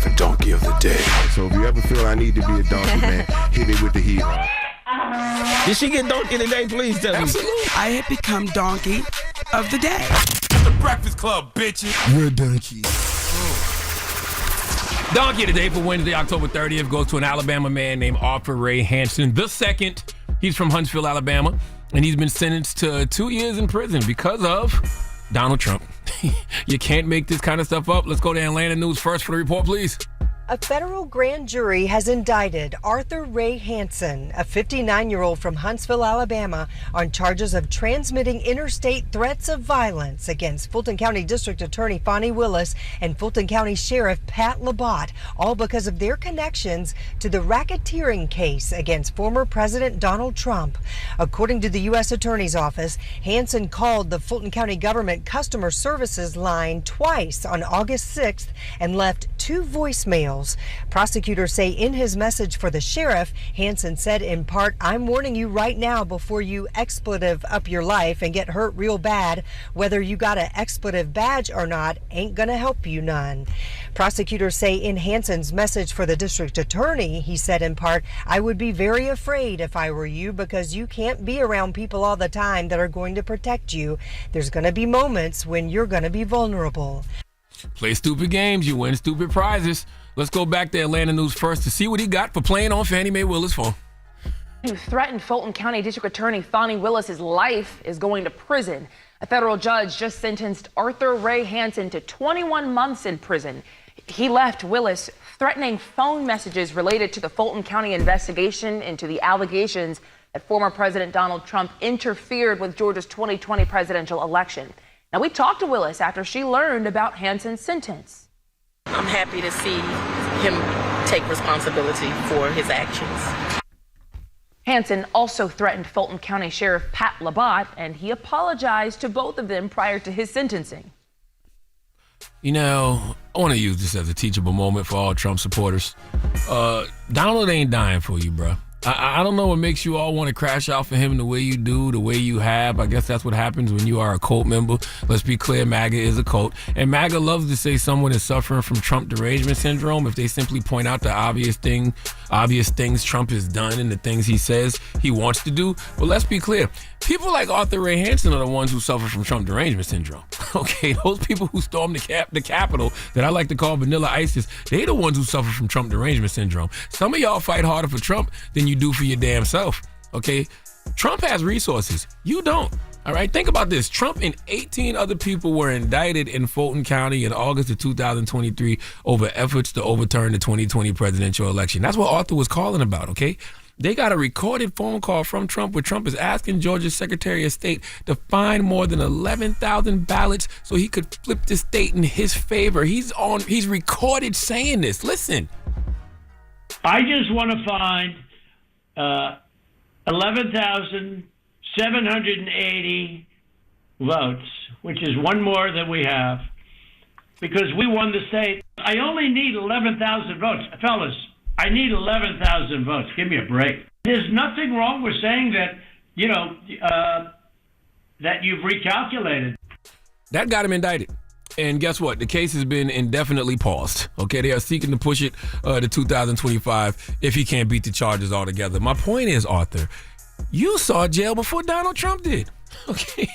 the donkey of the day. So if you ever feel I need to be a donkey, man, hit me with the heat. Did she get donkey today? Please tell me. I have become donkey of the day. The Breakfast Club, bitches. We're donkeys. Donkey today for Wednesday, October 30th goes to an Alabama man named Arce Ray Hansen II. He's from Huntsville, Alabama, and he's been sentenced to 2 years in prison because of Donald Trump. You can't make this kind of stuff up. Let's go to Atlanta News first for the report, please. A federal grand jury has indicted Arce Ray Hansen, a 59-year-old from Huntsville, Alabama, on charges of transmitting interstate threats of violence against Fulton County District Attorney Fani Willis and Fulton County Sheriff Pat Labatt, all because of their connections to the racketeering case against former President Donald Trump. According to the U.S. Attorney's Office, Hansen called the Fulton County Government Customer Services line twice on August 6th and left 2 voicemails. Prosecutors say in his message for the sheriff, Hansen said in part, "I'm warning you right now before you expletive up your life and get hurt real bad. Whether you got an expletive badge or not ain't gonna help you none." Prosecutors say in Hansen's message for the district attorney, he said in part, "I would be very afraid if I were you because you can't be around people all the time that are going to protect you. There's gonna be moments when you're gonna be vulnerable." Play stupid games, you win stupid prizes. Let's go back to Atlanta News first to see what he got for playing on Fannie Mae Willis' phone. Who threatened Fulton County District Attorney Fani Willis' life is going to prison. A federal judge just sentenced Arce Ray Hansen to 21 months in prison. He left Willis threatening phone messages related to the Fulton County investigation into the allegations that former President Donald Trump interfered with Georgia's 2020 presidential election. Now, we talked to Willis after she learned about Hansen's sentence. I'm happy to see him take responsibility for his actions. Hansen also threatened Fulton County Sheriff Pat Labatt, and he apologized to both of them prior to his sentencing. You know, I want to use this as a teachable moment for all Trump supporters. Donald ain't dying for you, bro. I don't know what makes you all want to crash out for him the way you do, the way you have. I guess that's what happens when you are a cult member. Let's be clear, MAGA is a cult. And MAGA loves to say someone is suffering from Trump derangement syndrome if they simply point out the obvious things Trump has done and the things he says he wants to do. But let's be clear. People like Arce Ray Hansen are the ones who suffer from Trump derangement syndrome. Okay, those people who stormed the Capitol that I like to call vanilla ISIS, they the ones who suffer from Trump derangement syndrome. Some of y'all fight harder for Trump than you do for your damn self, okay? Trump has resources. You don't, all right? Think about this. Trump and 18 other people were indicted in Fulton County in August of 2023 over efforts to overturn the 2020 presidential election. That's what Arthur was calling about, okay? They got a recorded phone call from Trump where Trump is asking Georgia's Secretary of State to find more than 11,000 ballots so he could flip the state in his favor. He's recorded saying this. Listen. I just want to find 11,780 votes, which is one more than we have, because we won the state. I only need 11,000 votes. Fellas, I need 11,000 votes. Give me a break. There's nothing wrong with saying that, that you've recalculated. That got him indicted. And guess what? The case has been indefinitely paused. Okay, they are seeking to push it to 2025 if he can't beat the charges altogether. My point is, Arthur, you saw jail before Donald Trump did. Okay.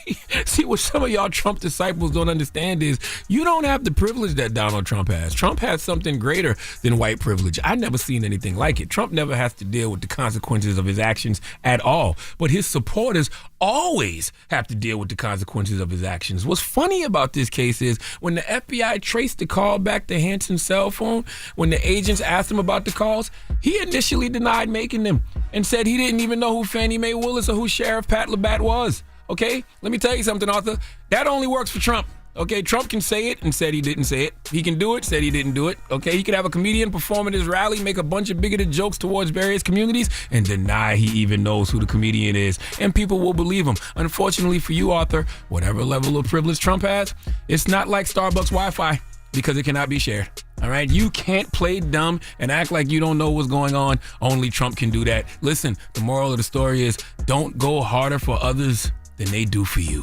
See, what some of y'all Trump disciples don't understand is you don't have the privilege that Donald Trump has. Trump has something greater than white privilege. I've never seen anything like it. Trump never has to deal with the consequences of his actions at all. But his supporters always have to deal with the consequences of his actions. What's funny about this case is when the FBI traced the call back to Hansen's cell phone, when the agents asked him about the calls, he initially denied making them and said he didn't even know who Fannie Mae Willis or who Sheriff Pat Labatt was. Okay, let me tell you something, Arthur. That only works for Trump. Okay, Trump can say it and said he didn't say it. He can do it, said he didn't do it. Okay, he could have a comedian perform at his rally, make a bunch of bigoted jokes towards various communities, and deny he even knows who the comedian is. And people will believe him. Unfortunately for you, Arthur, whatever level of privilege Trump has, it's not like Starbucks Wi-Fi because it cannot be shared. All right, you can't play dumb and act like you don't know what's going on. Only Trump can do that. Listen, the moral of the story is don't go harder for others than they do for you.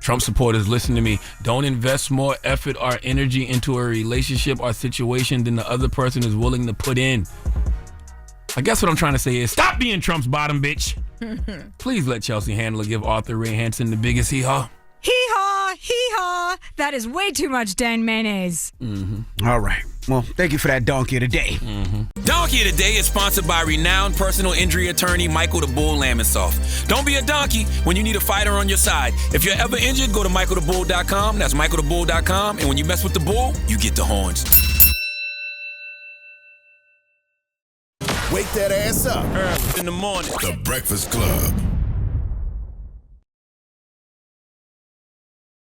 Trump supporters, listen to me. Don't invest more effort or energy into a relationship or situation than the other person is willing to put in. I guess what I'm trying to say is stop being Trump's bottom bitch. Please let Chelsea Handler give Arthur Ray Hansen the biggest hee-haw. Hee-haw, hee-haw. That is way too much Dan mayonnaise. All right. Well, thank you for that Donkey of the Day. Donkey of the Day is sponsored by renowned personal injury attorney Michael the Bull Lamonsoff. Don't be a donkey when you need a fighter on your side. If you're ever injured, go to michaelthebull.com. That's michaelthebull.com. And when you mess with the bull, you get the horns. Wake that ass up. Early in the morning. The Breakfast Club.